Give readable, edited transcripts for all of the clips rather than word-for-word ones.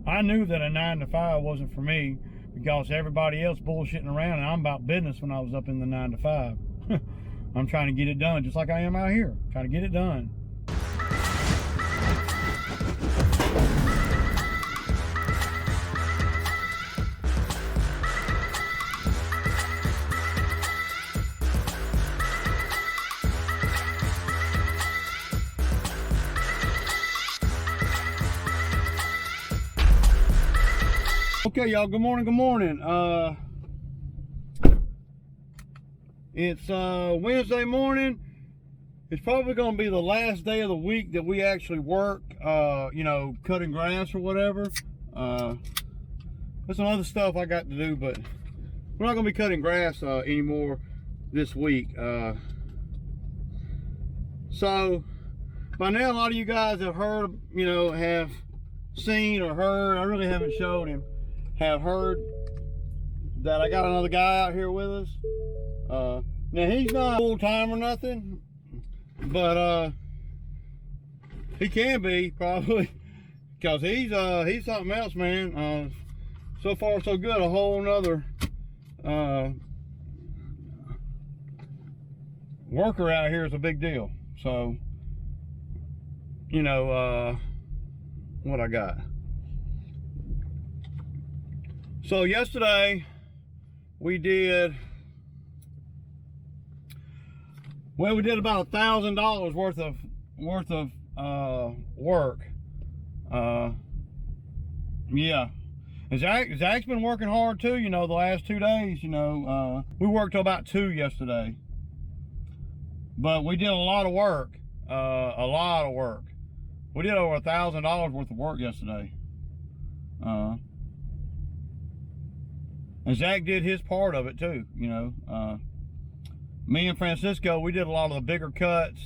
I knew that a 9 to 5 wasn't for me because everybody else bullshitting around, and I'm about business when I was up in the 9 to 5. I'm trying to get it done just like I am out here, trying to get it done. Okay, y'all, good morning, good morning. It's Wednesday morning. It's probably going to be the last day of the week that we actually work, you know, cutting grass or whatever. There's some other stuff I got to do, but we're not going to be cutting grass anymore this week. So, by now, a lot of you guys have heard, you know, have seen or heard, I really haven't showed him, have heard that I got another guy out here with us. Now he's not full time or nothing, but he can be probably, because he's something else, man. So far so good. A whole nother worker out here is a big deal. So, you know, what I got. So yesterday we did, well, we did about $1,000 worth of work. Yeah, and Zack's been working hard too. You know, the last 2 days. You know, we worked till about 2 yesterday, but we did a lot of work. A lot of work. We did over $1,000 worth of work yesterday. And Zack did his part of it too, you know. Me and Francisco, we did a lot of the bigger cuts,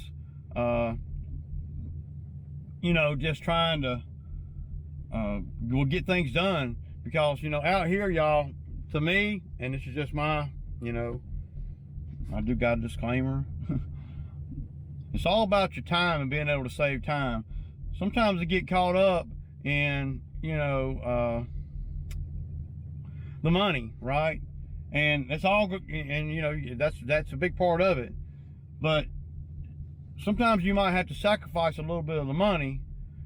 you know, just trying to we'll get things done, because, you know, out here, y'all, to me, and this is just my, you know, I do got a disclaimer. It's all about your time and being able to save time. Sometimes you get caught up in, you know, the money, right? And that's all, and you know, that's a big part of it. But sometimes you might have to sacrifice a little bit of the money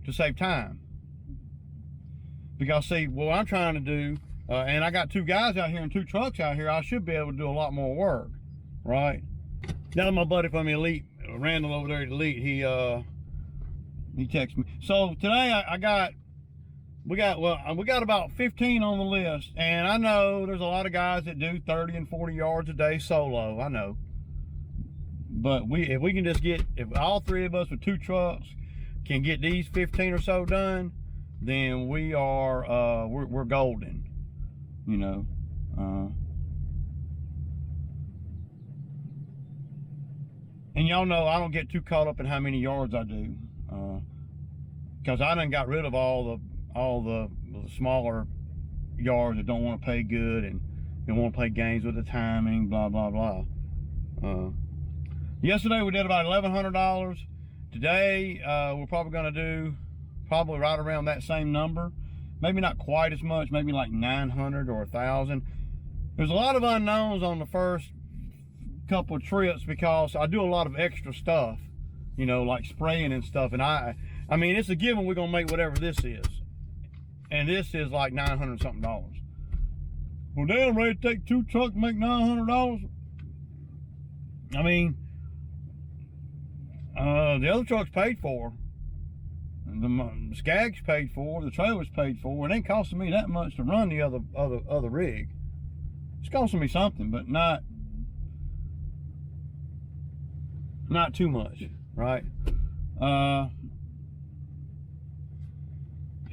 to save time. Because see, what I'm trying to do, and I got 2 guys out here and 2 trucks out here, I should be able to do a lot more work, right? Now my buddy from Elite, Randall over there at Elite, he texted me. So today we got about 15 on the list, and I know there's a lot of guys that do 30 and 40 yards a day solo. I know, but if we can just get, if all 3 of us with 2 trucks can get these 15 or so done, then we are we're golden, you know. And y'all know I don't get too caught up in how many yards I do, because I done got rid of all the smaller yards that don't want to pay good and they want to play games with the timing, blah blah blah. Yesterday we did about $1,100. Today we're probably going to do right around that same number, maybe not quite as much, maybe like 900 or 1,000. There's a lot of unknowns on the first couple of trips because I do a lot of extra stuff, you know, like spraying and stuff, and I mean, it's a given we're gonna make whatever this is. And this is like $900 something. Well, damn, ready to take 2 trucks and make $900? I mean, the other truck's paid for. The Skag's paid for. The trailer's paid for. It ain't costing me that much to run the other rig. It's costing me something, but not too much, right?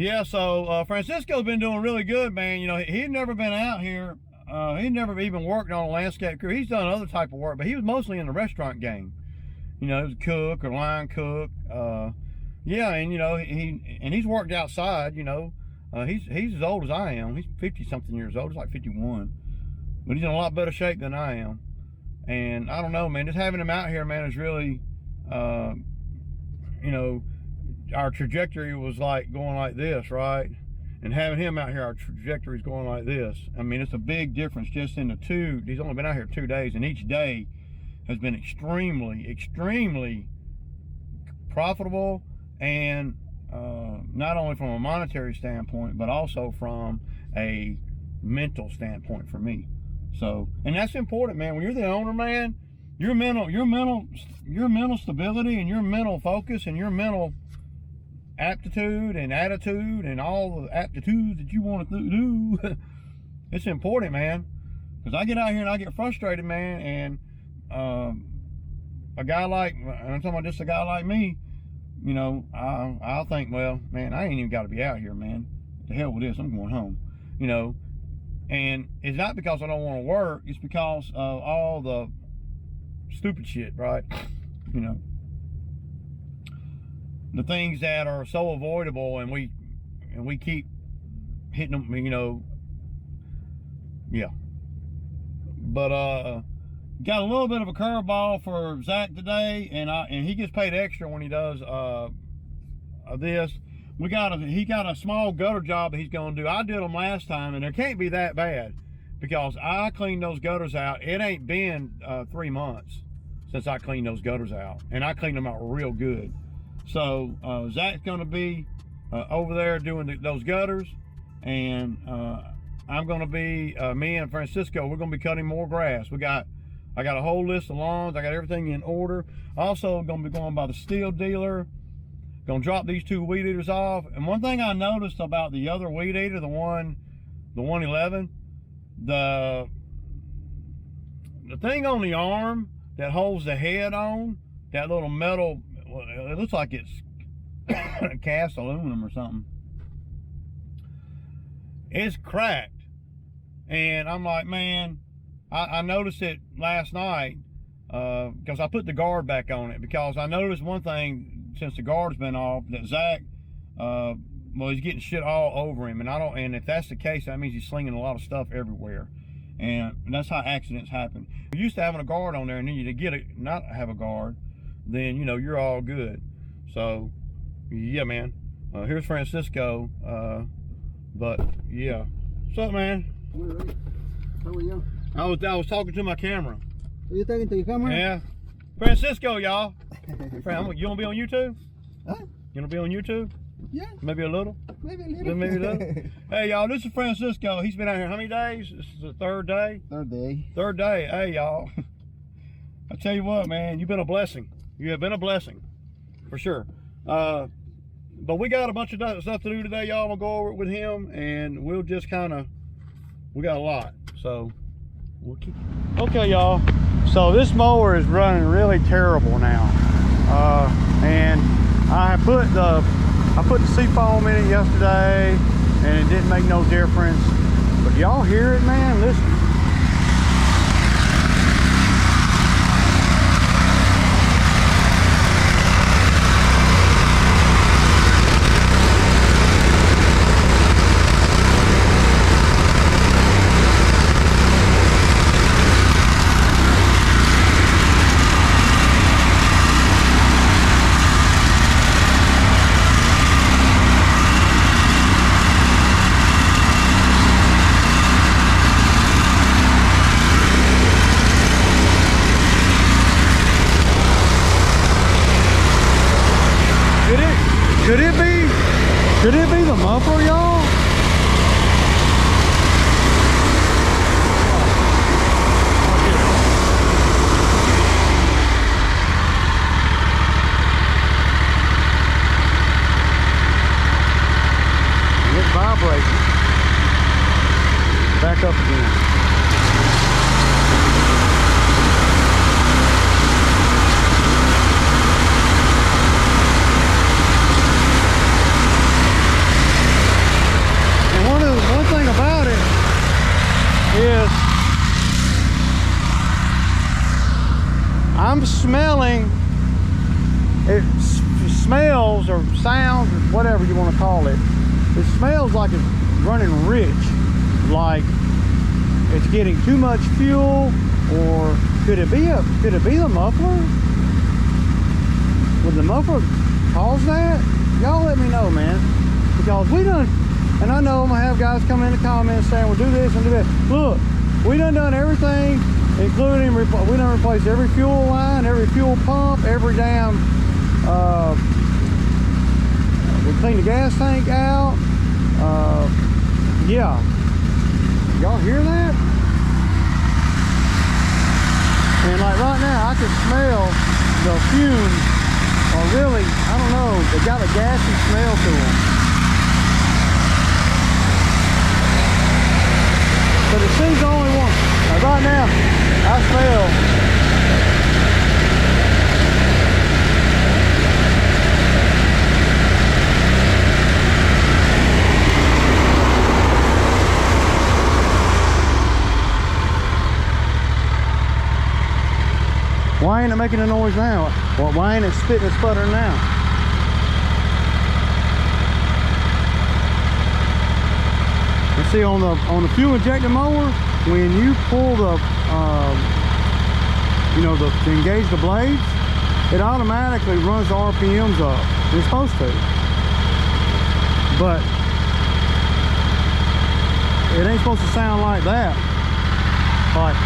Yeah, so Francisco's been doing really good, man. You know, he'd never been out here. He'd never even worked on a landscape crew. He's done other type of work, but he was mostly in the restaurant game. You know, he was a cook or line cook. Yeah, and you know, he's worked outside. You know, he's as old as I am. He's 50-something years old. He's like 51, but he's in a lot better shape than I am. And I don't know, man. Just having him out here, man, is really, you know, our trajectory was like going like this, right? and having him out here, our trajectory is going like this. I mean, it's a big difference just in the two. He's only been out here 2 days, and each day has been extremely profitable, and not only from a monetary standpoint, but also from a mental standpoint for me. So, and that's important, man. When you're the owner, man, your mental stability and your mental focus and your mental aptitude and attitude and all the aptitudes that you want to do, it's important, man. Because I get out here and I get frustrated, man, and a guy like, I'm talking about just a guy like me, you know, I'll think, well, man, I ain't even got to be out here, man. The hell with this, I'm going home, you know. And it's not because I don't want to work, it's because of all the stupid shit, right? You know, the things that are so avoidable, and we keep hitting them, you know. Yeah. But got a little bit of a curveball for Zack today, and he gets paid extra when he does this. He got a small gutter job that he's gonna do. I did them last time, and it can't be that bad because I cleaned those gutters out. It ain't been 3 months since I cleaned those gutters out, and I cleaned them out real good. So Zack's gonna be over there doing those gutters, and I'm gonna be me and Francisco. We're gonna be cutting more grass. I got a whole list of lawns. I got everything in order. Also gonna be going by the steel dealer. Gonna drop these 2 weed eaters off. And one thing I noticed about the other weed eater, the 111, the thing on the arm that holds the head on, that little metal, it looks like it's cast aluminum or something. It's cracked. And I'm like, man, I noticed it last night because I put the guard back on it, because I noticed one thing since the guard's been off, that Zack, well, he's getting shit all over him, and if that's the case, that means he's slinging a lot of stuff everywhere, and that's how accidents happen. You're used to having a guard on there, and then you not have a guard, then you know you're all good. So yeah, man. Here's Francisco. But yeah, what's up, man? All right. How are you? I was talking to my camera. Are you talking to your camera? Yeah. Francisco, y'all. You want to be on YouTube? Huh? You want to be on YouTube? Yeah. Maybe a little? Maybe a little. Maybe a little. Hey, y'all, this is Francisco. He's been out here how many days? This is the 3rd day? 3rd day. 3rd day. Hey, y'all. I tell you what, man, you've been a blessing. You have been a blessing, for sure. But we got a bunch of stuff to do today, y'all. We'll go over it with him, and we'll just we got a lot, so we'll keep. Okay, y'all. So this mower is running really terrible now, and I put the seafoam in it yesterday, and it didn't make no difference. But y'all hear it, man? Listen. Could it be the muffler, y'all? It's vibrating. Back up again. I'm smelling, it smells or sounds or whatever you want to call it. It smells like it's running rich, like it's getting too much fuel, or could it be the muffler? Would the muffler cause that? Y'all let me know, man, because we done And I know I'm gonna have guys come in the comments saying, well, do this and do that. Look, we done everything, including, we done replaced every fuel line, every fuel pump, every damn, we cleaned the gas tank out. Yeah. Y'all hear that? And like right now, I can smell the fumes, or really, I don't know, they got a gassy smell to them. But it seems the only one. Now right now, I smell why ain't it making a noise now? Well, why ain't it spitting and sputtering now? And see, on the fuel injector mower, when you pull the you know, to engage the blades, it automatically runs the RPMs up. It's supposed to, but it ain't supposed to sound like that. Like,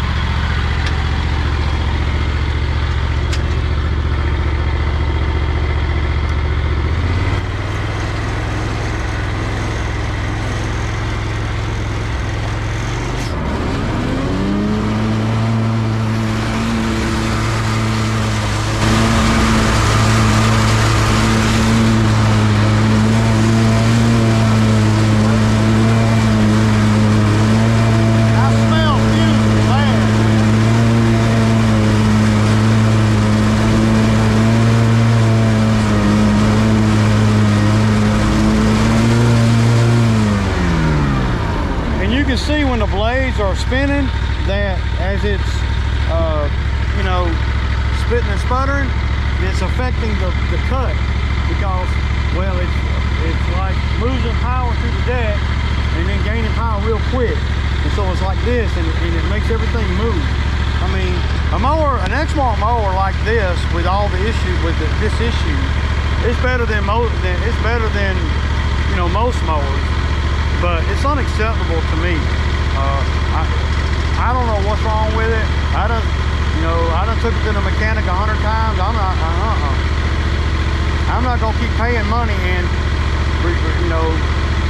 see when the blades are spinning that as it's you know, spitting and sputtering, it's affecting the cut, because, well, it's like losing power through the deck and then gaining power real quick, and so it's like this, and it makes everything move. I mean, an Exmark mower like this, with all the issues with this issue, it's better than you know, most mowers. But it's unacceptable to me. I don't know what's wrong with it. I done took it to the mechanic 100 times. I'm not gonna keep paying money and, you know,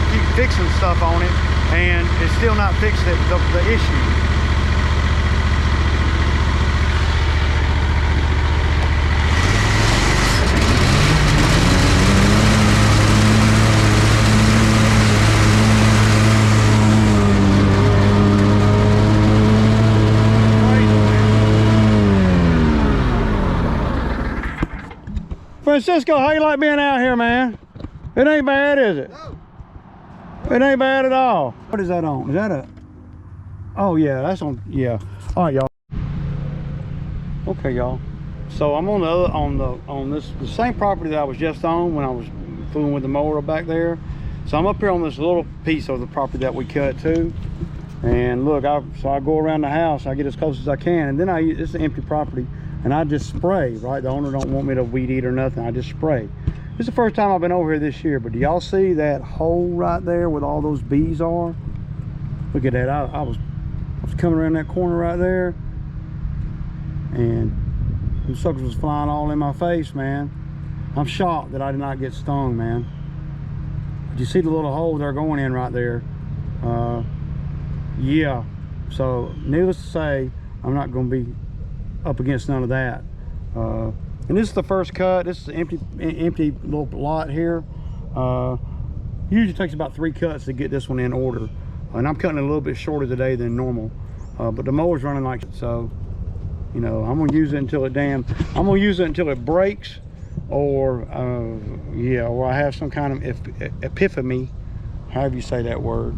keep fixing stuff on it, and it's still not fixed the issue. Francisco, how you like being out here, man? It ain't bad, is it? No. It ain't bad at all. What is that on? Is that a... Oh yeah, that's on. Yeah. All right, y'all. Okay, y'all. So I'm on the same property that I was just on when I was fooling with the mower back there. So I'm up here on this little piece of the property that we cut too. And look, so I go around the house. I get as close as I can, and then it's an empty property. And I just spray, right? The owner don't want me to weed eat or nothing. I just spray. This is the first time I've been over here this year, but do y'all see that hole right there where all those bees are? Look at that. I was coming around that corner right there, and them suckers was flying all in my face, man. I'm shocked that I did not get stung, man. But you see the little hole they're going in right there? Yeah. So needless to say, I'm not going to be up against none of that. And this is the first cut. This is an empty little lot here. Usually takes about 3 cuts to get this one in order, and I'm cutting it a little bit shorter today than normal, but the mower's running like so, you know, I'm gonna use it until it breaks, or yeah, or I have some kind of epiphany, however you say that word,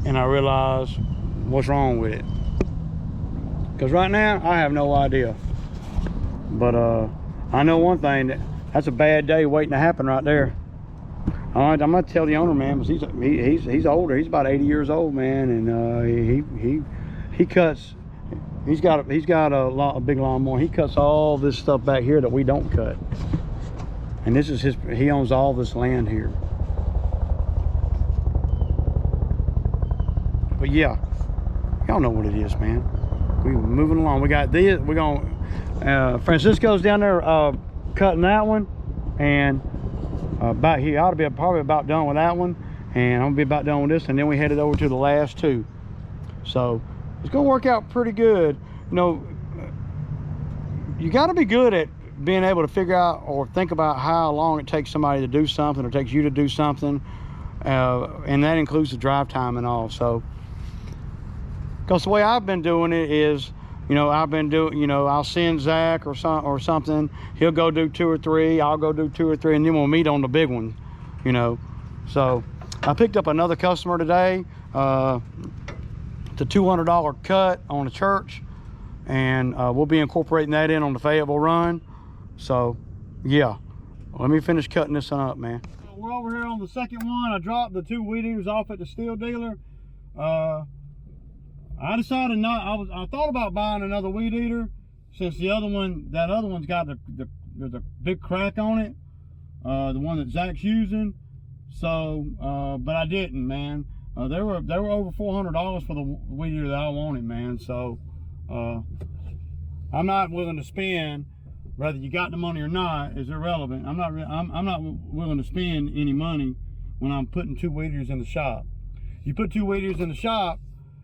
and I realize what's wrong with it. Because right now, I have no idea. But I know one thing, that's a bad day waiting to happen right there. All right, I'm gonna tell the owner, man, because he's older. He's about 80 years old, man, and he cuts. He's got a big lawnmower. He cuts all this stuff back here that we don't cut. And this is he owns all this land here. But yeah, y'all know what it is, man. We moving along. We got this. We're going. Francisco's down there cutting that one, and about here, I ought to be probably about done with that one, and I'm gonna be about done with this, and then we headed over to the last two. So it's gonna work out pretty good. You know, you got to be good at being able to figure out or think about how long it takes somebody to do something, or takes you to do something, and that includes the drive time and all. So, because the way I've been doing it is, you know, I'll send Zack or something. He'll go do 2 or 3. I'll go do 2 or 3, and then we'll meet on the big one, you know. So I picked up another customer today. The $200 cut on the church, and we'll be incorporating that in on the Fayetteville run. So yeah, let me finish cutting this one up, man. We're over here on the second one. I dropped the 2 weed eaters off at the steel dealer. I decided not. I thought about buying another weed eater, since that other one's got there's a big crack on it, the one that Zack's using. So, but I didn't, man. They were over $400 for the weed eater that I wanted, man. So, I'm not willing to spend. Whether you got the money or not is irrelevant. I'm not willing to spend any money when I'm putting 2 weed eaters in the shop. You put 2 weed eaters in the shop,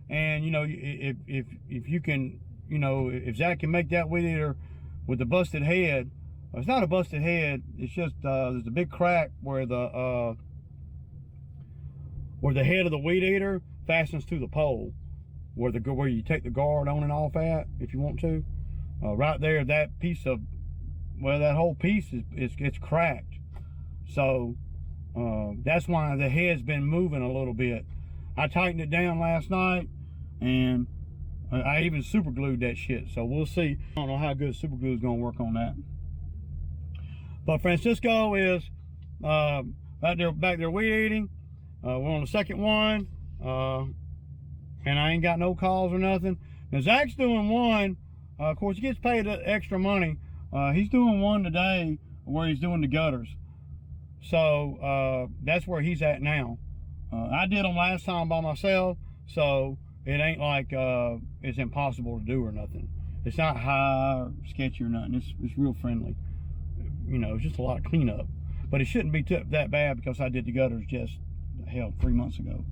and you know, if you can, you know, if Zack can make that weed eater with the busted head, it's not a busted head. It's just there's a big crack where the head of the weed eater fastens to the pole, where you take the guard on and off at, if you want to. Right there, that piece of, well, that whole piece it's cracked. So that's why the head's been moving a little bit. I tightened it down last night, and I even super glued that shit. So we'll see. I don't know how good super glue is gonna work on that. But Francisco is back there weed eating. We're on the second one, and I ain't got no calls or nothing. Now Zack's doing one. Of course, he gets paid extra money. He's doing one today where he's doing the gutters. So that's where he's at now. I did them last time by myself, so it ain't like it's impossible to do or nothing. It's not high or sketchy or nothing. It's real friendly. You know, it's just a lot of cleanup. But it shouldn't be that bad, because I did the gutters just, hell, 3 months ago.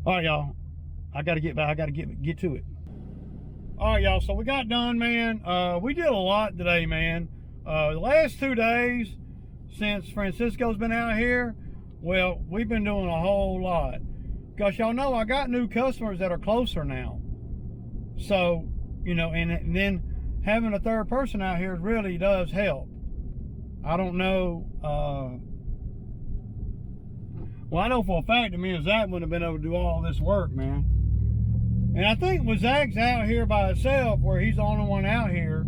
All right, y'all. I gotta get back. I gotta get to it. All right, y'all. So we got done, man. We did a lot today, man. The last 2 days since Francisco's been out here, well, we've been doing a whole lot. Because y'all know I got new customers that are closer now. So, you know, and then having a third person out here really does help. I don't know. Well, I know for a fact that me and Zack wouldn't have been able to do all this work, man. And I think when Zack's out here by himself, where he's the only one out here,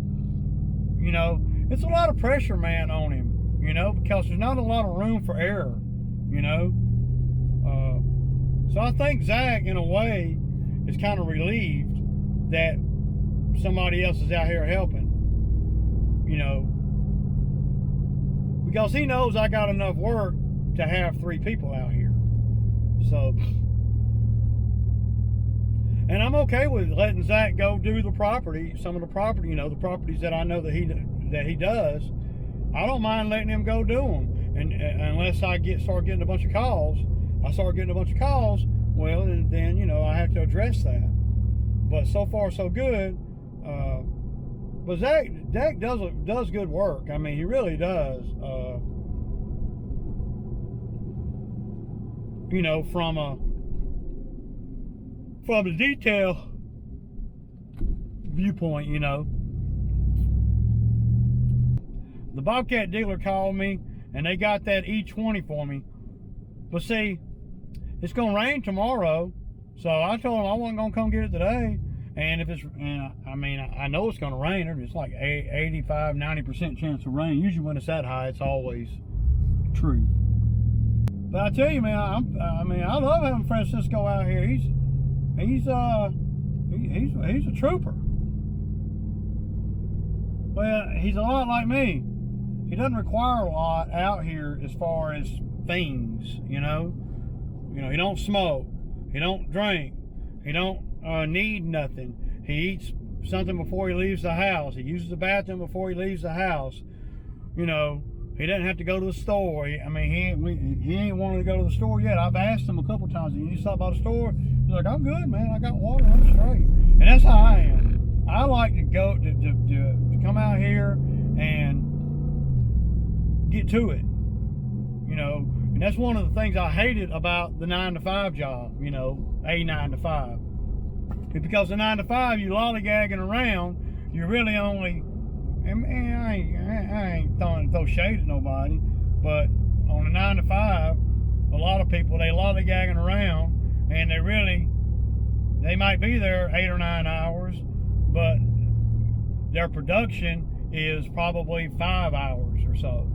you know, it's a lot of pressure, man, on him, you know, because there's not a lot of room for error, you know. So I think Zack, in a way, is kind of relieved that somebody else is out here helping, you know, because he knows I got enough work to have 3 people out here. So, and I'm okay with letting Zack go do the property, some of the property, you know, the properties that I know that he does. I don't mind letting him go do them, and unless I start getting a bunch of calls. Well, and then, you know, I have to address that. But so far so good. But Zack does good work. I mean, he really does. You know, from the detail viewpoint, you know. The Bobcat dealer called me, and they got that E20 for me. But see, it's gonna rain tomorrow, so I told them I wasn't gonna come get it today. And if it's, I mean, I know it's gonna rain. It's like 85-90% chance of rain. Usually when it's that high, it's always true. But I tell you, man, I love having Francisco out here. He's a trooper. Well, he's a lot like me. He doesn't require a lot out here as far as things, you know. You know, he don't smoke, he don't drink, He don't need nothing. He eats something before he leaves the house. He uses the bathroom before he leaves the house. You know, he doesn't have to go to the store. He ain't wanting to go to the store yet. I've asked him a couple times, "You need to stop by the store?" He's like, "I'm good, man. I got water. I'm straight." And that's how I am. I like to go to come out here and get to it. You know, and that's one of the things I hated about the 9-to-5 job. You know, a 9-to-5. It's because the 9-to-5, you lollygagging around. You're really only. And I ain't throw shade at nobody, but on a 9-to-5, a lot of people, they lollygagging around, and they might be there 8 or 9 hours, but their production is probably 5 hours or so.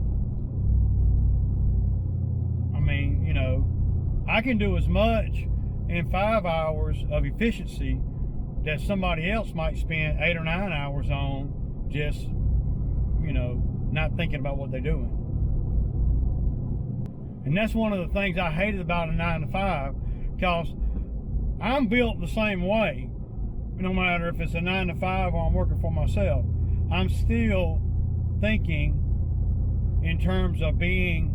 I mean, you know, I can do as much in 5 hours of efficiency that somebody else might spend 8 or 9 hours on, just, you know, not thinking about what they're doing. And that's one of the things I hated about a 9-to-5, because I'm built the same way. No matter if it's a 9-to-5 or I'm working for myself, I'm still thinking in terms of being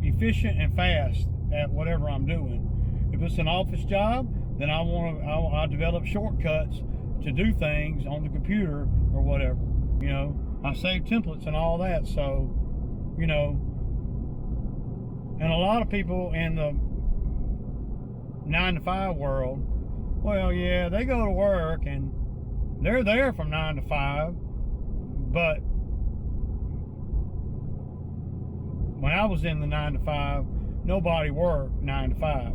efficient and fast at whatever I'm doing. If it's an office job, then I develop shortcuts to do things on the computer or whatever. You know, I save templates and all that. So, you know, and a lot of people in the 9-to-5 world, well, yeah, they go to work and they're there from 9 to 5, but when I was in the 9-to-5, nobody worked 9 to 5.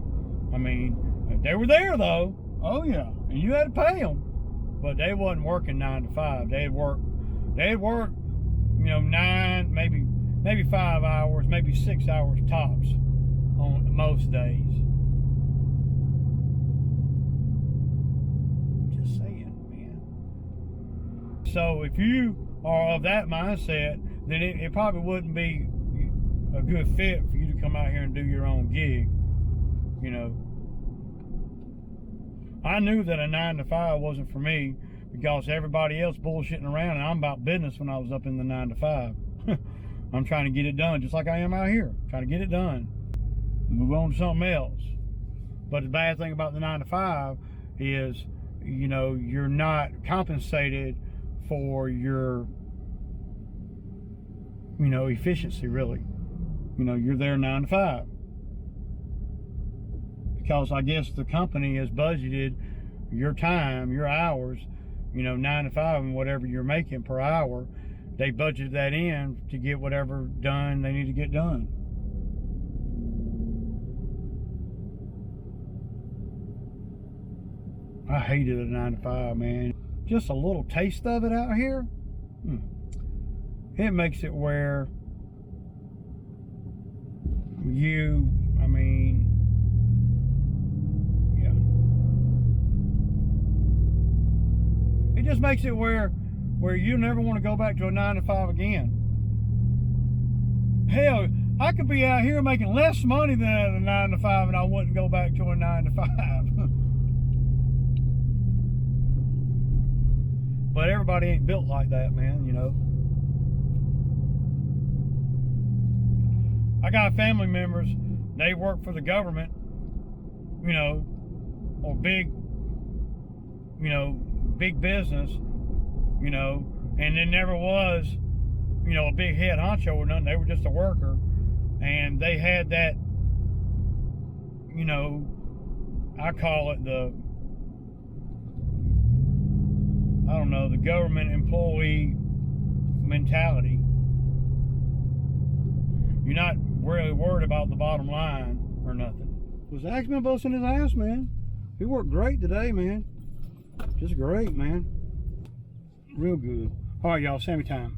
I mean, they were there though. Oh yeah, and you had to pay them, but they wasn't working 9 to 5. They'd work, you know, 9, maybe 5 hours, maybe 6 hours tops on most days. Just saying, man. So if you are of that mindset, then it probably wouldn't be a good fit for you to come out here and do your own gig. You know, I knew that a 9-to-5 wasn't for me, because everybody else bullshitting around, and I'm about business when I was up in the 9-to-5. I'm trying to get it done, just like I am out here, trying to get it done, move on to something else. But the bad thing about the 9-to-5 is, you know, you're not compensated for your, you know, efficiency, really. You know, you're there 9 to 5. Because I guess the company has budgeted your time, your hours, you know, 9 to 5, and whatever you're making per hour, they budgeted that in to get whatever done they need to get done. I hated a 9-to-5, man. Just a little taste of it out here, it makes it where I mean, yeah. It just makes it where you never want to go back to a 9-to-5 again. Hell, I could be out here making less money than at a 9-to-5, and I wouldn't go back to a 9-to-5. But everybody ain't built like that, man, you know. I got family members, they work for the government, you know, or big business, you know, and there never was, you know, a big head honcho or nothing. They were just a worker, and they had that, you know, I call it the government employee mentality. You're not really worried about the bottom line or nothing. Well, Zack's been busting his ass, man. He worked great today, man. Just great, man. Real good. All right, y'all, Sammy time.